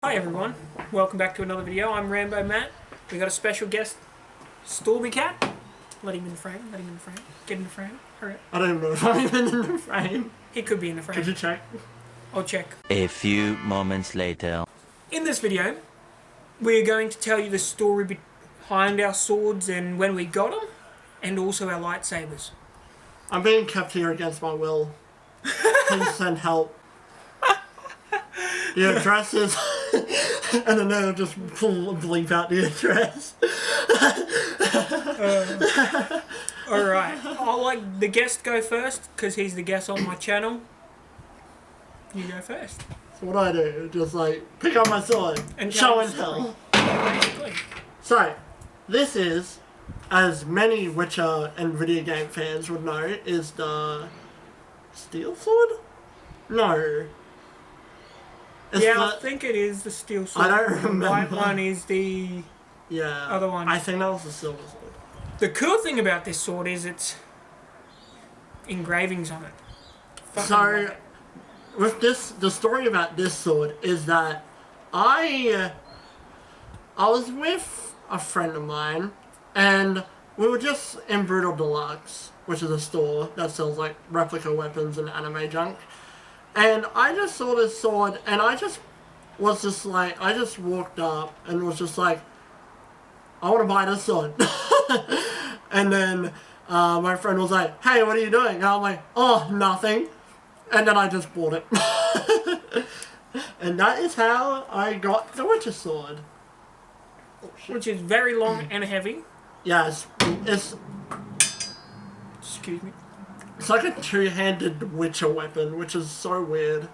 Hi everyone, welcome back to another video. I'm Rambomatt. We got a special guest, StawbeeCat. Let him in the frame, Get in the frame, hurry up. I don't even know if I'm even in the frame. He could be in the frame. Could you check? I'll check. A few moments later. In this video, we're going to tell you the story behind our swords and when we got them, and also our lightsabers. I'm being kept here against my will. Please send help. The address is... and then I'll just bleep out the address. Alright, I'll let the guest go first, because he's the guest on my channel. You go first. So what I do, just like, pick up my sword and show and tell. Basically. So, this is, as many Witcher and video game fans would know, is the... Steel sword? No. It's I think it is the steel sword. I don't remember. The white one is the other one. I think that was the silver sword. The cool thing about this sword is its engravings on it. So, with this, the story about this sword is that I was with a friend of mine, and we were just in Brutal Deluxe, which is a store that sells like replica weapons and anime junk. And I just saw this sword, and I just walked up and was just like, I want to buy this sword. And then my friend was like, hey, what are you doing? And I'm like, oh, nothing. And then I just bought it. And that is how I got the Witcher sword. Which is very long and heavy. Yes, it's... Excuse me. It's like a two-handed Witcher weapon, which is so weird.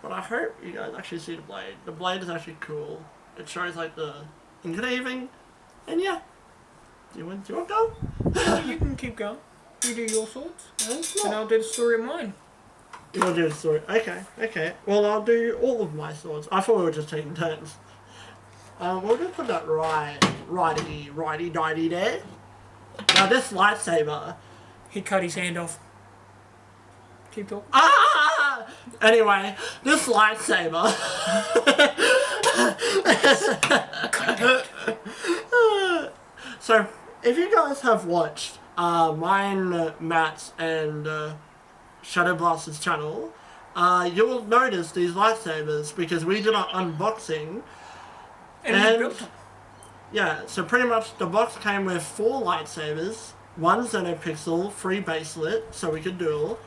But I hope you guys actually see the blade. The blade is actually cool. It shows like the engraving. And yeah. Do you want to go? You can keep going. You do your swords. And I'll do the story of mine. You'll do the story. Okay. Well, I'll do all of my swords. I thought we were just taking turns. We'll just put that righty-dighty there. Now this lightsaber... He cut his hand off. Keep talking. Ah! Anyway, this lightsaber. So, if you guys have watched mine, Matt's, and Shadow Blaster's channel, you will notice these lightsabers because we did an unboxing. And we built them. Yeah, so pretty much the box came with 4 lightsabers. 1 Xenopixel, 3 baselit, so we could duel.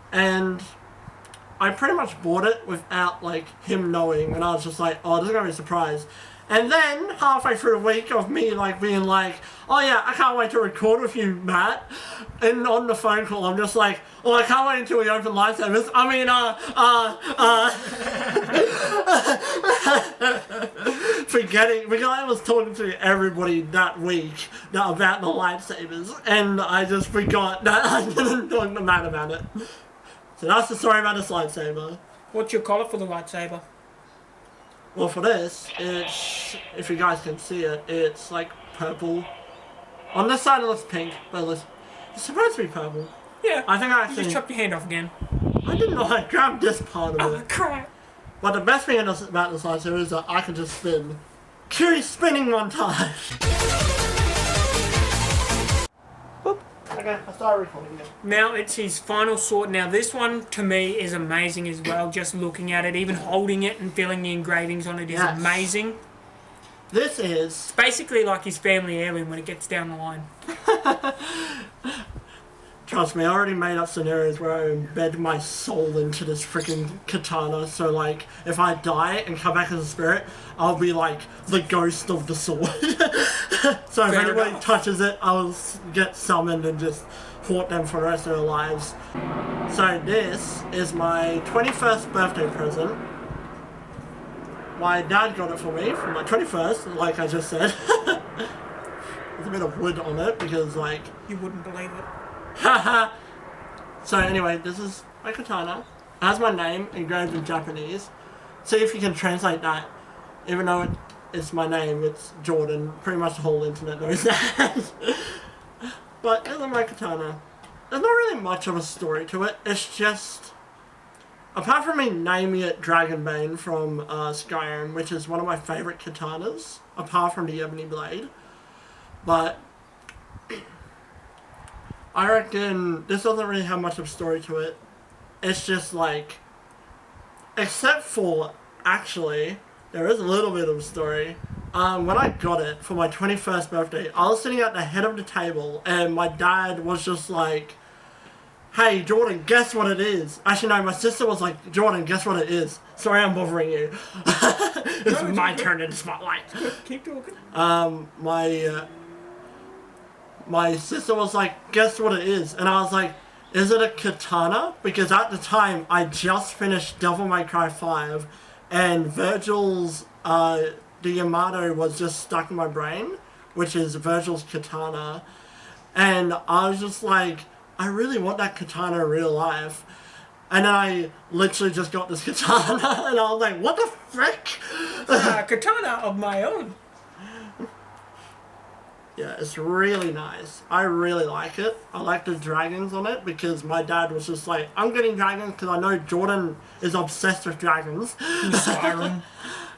And I pretty much bought it without like him knowing, and I was just like, oh, this is gonna be a surprise. And then halfway through the week of me like being like, oh yeah, I can't wait to record with you, Matt. And on the phone call, I'm just like, oh, I can't wait until we open lightsabers. Forgetting, because I was talking to everybody that week about the lightsabers, and I just forgot that I didn't talk to Matt about it. So that's the story about this lightsaber. What's your colour for the lightsaber? Well, for this, it's, if you guys can see it, it's like purple. On this side it looks pink, but it's supposed to be purple. Yeah. I think I You actually... just chopped your hand off again. I didn't know I grabbed this part of it. Oh, crap. But the best thing about this lightsaber is that I can just spin. Curious spinning montage! Boop. Okay, I started recording it. Now it's his final sword. Now this one, to me, is amazing as well. Just looking at it, even holding it and feeling the engravings on it is amazing. This is... It's basically like his family heirloom when it gets down the line. Trust me, I already made up scenarios where I embed my soul into this freaking katana, so like, if I die and come back as a spirit, I'll be like, the ghost of the sword. So if anybody touches it, I'll get summoned and just haunt them for the rest of their lives. So this is my 21st birthday present. My dad got it for me for my 21st, like I just said. There's a bit of wood on it, because like... You wouldn't believe it. Haha! So anyway, this is my katana. It has my name engraved in Japanese. See if you can translate that. Even though it's my name, it's Jordan. Pretty much the whole internet knows that. But this is my katana. There's not really much of a story to it. It's just... apart from me naming it Dragonbane from Skyrim, which is one of my favourite katanas, apart from the Ebony Blade, but I reckon this doesn't really have much of a story to it. It's just like, except for, actually, there is a little bit of a story. When I got it for my 21st birthday, I was sitting at the head of the table and my dad was just like, hey, Jordan, guess what it is? Actually, no, my sister was like, Jordan, guess what it is? Sorry I'm bothering you. It's my turn in the spotlight. Keep talking. My sister was like, guess what it is? And I was like, is it a katana? Because at the time, I just finished Devil May Cry 5 and Virgil's, the Yamato was just stuck in my brain, which is Virgil's katana. And I was just like, I really want that katana in real life. And then I literally just got this katana and I was like, what the frick? Katana of my own. Yeah, it's really nice. I really like it. I like the dragons on it because my dad was just like, I'm getting dragons because I know Jordan is obsessed with dragons. Skyrim.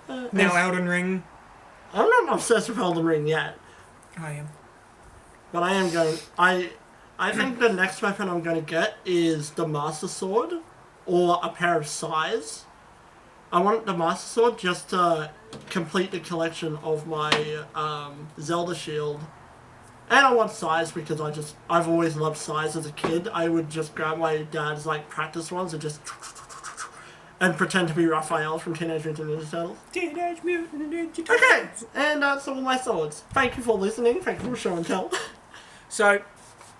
Now Elden Ring. I'm not obsessed with Elden Ring yet. I am. But I am going... I think the next weapon I'm going to get is the Master Sword or a pair of scythes. I want the Master Sword just to complete the collection of my Zelda shield. And I want scythes because I've always loved scythes as a kid. I would just grab my dad's like practice ones and just and pretend to be Raphael from Teenage Mutant Ninja Turtles. Teenage Mutant Ninja Turtles. Okay, and that's all my swords. Thank you for listening. Thank you for show and tell. So,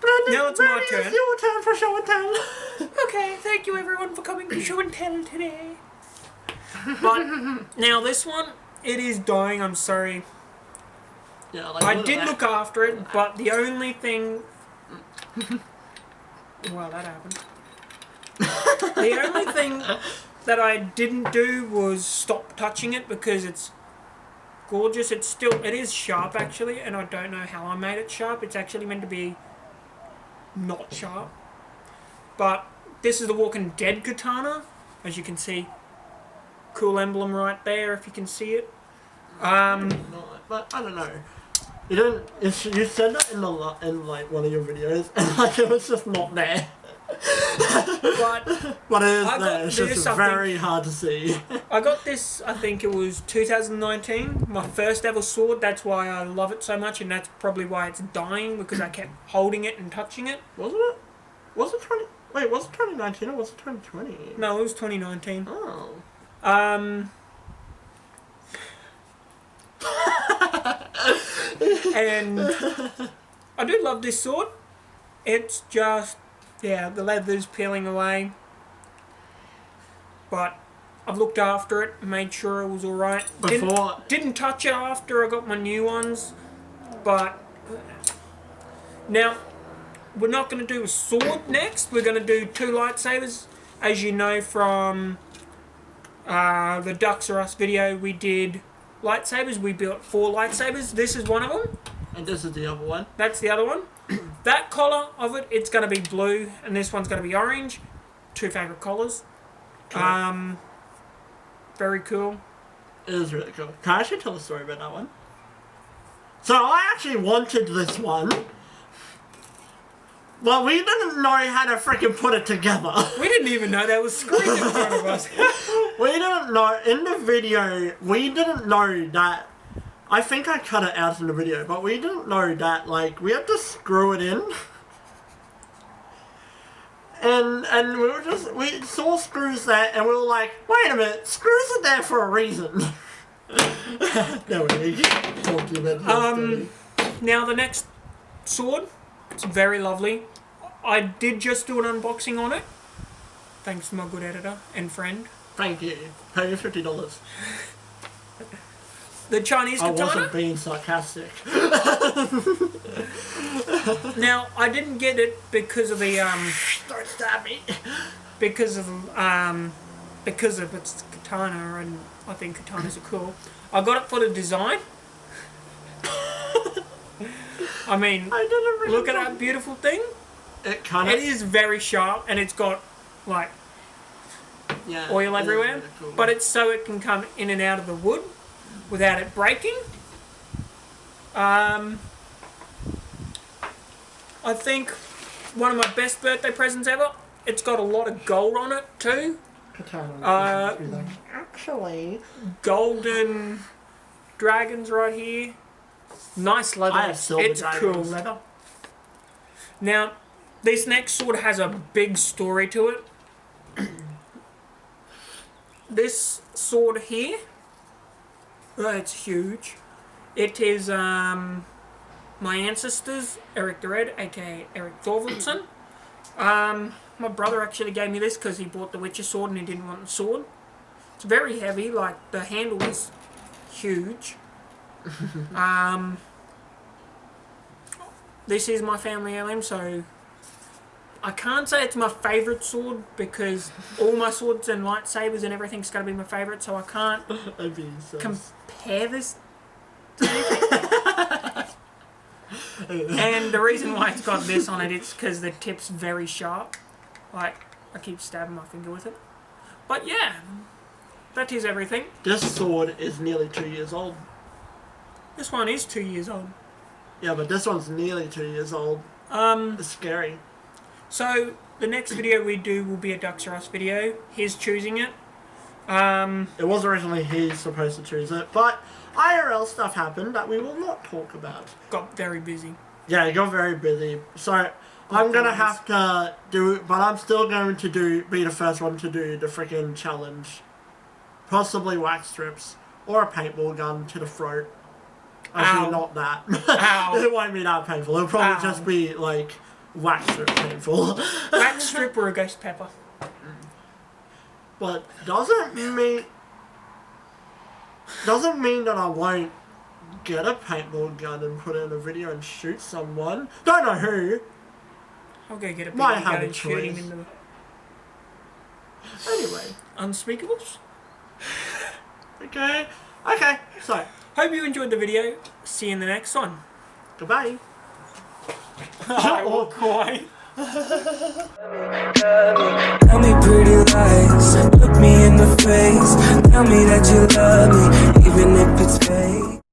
Brandon, now it's my turn. It's your turn for show and tell. Okay, thank you everyone for coming to show and tell today. But now this one, it is dying. I'm sorry. Yeah, like, I did look after it, but the only thing. Well, that happened. The only thing that I didn't do was stop touching it because it's gorgeous. It is sharp actually, and I don't know how I made it sharp. It's actually meant to be not sharp. But this is the Walking Dead katana, as you can see. Cool emblem right there, if you can see it. But I don't know. You don't. You said that in like one of your videos, and like it was just not there. But it is there. It's just very hard to see. I got this. I think it was 2019. My first ever sword. That's why I love it so much, and that's probably why it's dying because I kept holding it and touching it. Wasn't it? Was it 20? Wait, was it 2019 or was it 2020? No, it was 2019. Oh. And I do love this sword. It's just, yeah, the leather's peeling away. But I've looked after it, made sure it was alright. Didn't touch it after I got my new ones. But now, we're not going to do a sword next. We're going to do 2 lightsabers. As you know from the Ducks R Us video, we did lightsabers. We built 4 lightsabers. This is one of them. And this is the other one. That's the other one. That collar of it, it's going to be blue, and this one's going to be orange. 2 favourite colours. Cool. Very cool. It is really cool. Can I actually tell a story about that one? So I actually wanted this one. Well, we didn't know how to freaking put it together. We didn't even know there was screens in front of us. We didn't know, in the video, we didn't know that, I think I cut it out in the video, but we didn't know that, like, we had to screw it in. And we saw screws there, and we were like, wait a minute, screws are there for a reason. No, we talking about this. Now the next sword, it's very lovely. I did just do an unboxing on it. Thanks to my good editor and friend. Thank you. Pay me $50. The Chinese katana. I wasn't being sarcastic. Now, I didn't get it because of the Don't stab me. because of its katana, and I think katanas are cool. I got it for the design. I mean, look at that beautiful thing. It is very sharp, and it's got like oil everywhere. Really cool. But it's so it can come in and out of the wood without it breaking. I think one of my best birthday presents ever. It's got a lot of gold on it too. Actually, golden dragons right here. Nice leather. I have silver It's cool dragons. leather. Now, this next sword has a big story to it. This sword here, it's huge. It is my ancestors, Eric the Red, aka Eric Thorvaldson. My brother actually gave me this because he bought the Witcher sword and he didn't want the sword. It's very heavy, like the handle is huge. This is my family heirloom, so I can't say it's my favourite sword because all my swords and lightsabers and everything's going to be my favourite, so I can't compare this to anything. And the reason why it's got this on it is because the tip's very sharp. Like, I keep stabbing my finger with it. But yeah, that is everything. This sword is nearly 2 years old. This one is 2 years old. Yeah, but this one's nearly 2 years old. It's scary. So, the next video we do will be a Ducks R Us video. He's choosing it. It was originally he supposed to choose it, but IRL stuff happened that we will not talk about. Got very busy. Yeah, he got very busy. So, I'm gonna have to do, but I'm still going to be the first one to do the freaking challenge. Possibly wax strips, or a paintball gun to the throat. Actually, Ow. not that. Ow. It won't be that painful. It'll probably Ow. just be, like, wax strip painful. Wax strip or a ghost pepper. But doesn't mean that I won't get a paintball gun and put it in a video and shoot someone. Don't know who. I'll go get a big Might gun have a and shoot him choice. into the Anyway. unspeakables. Okay. So, Hope you enjoyed the video. See you in the next one. goodbye. I walk away. Tell me pretty lies, look me in the face. Tell me that you love me, even if it's fake.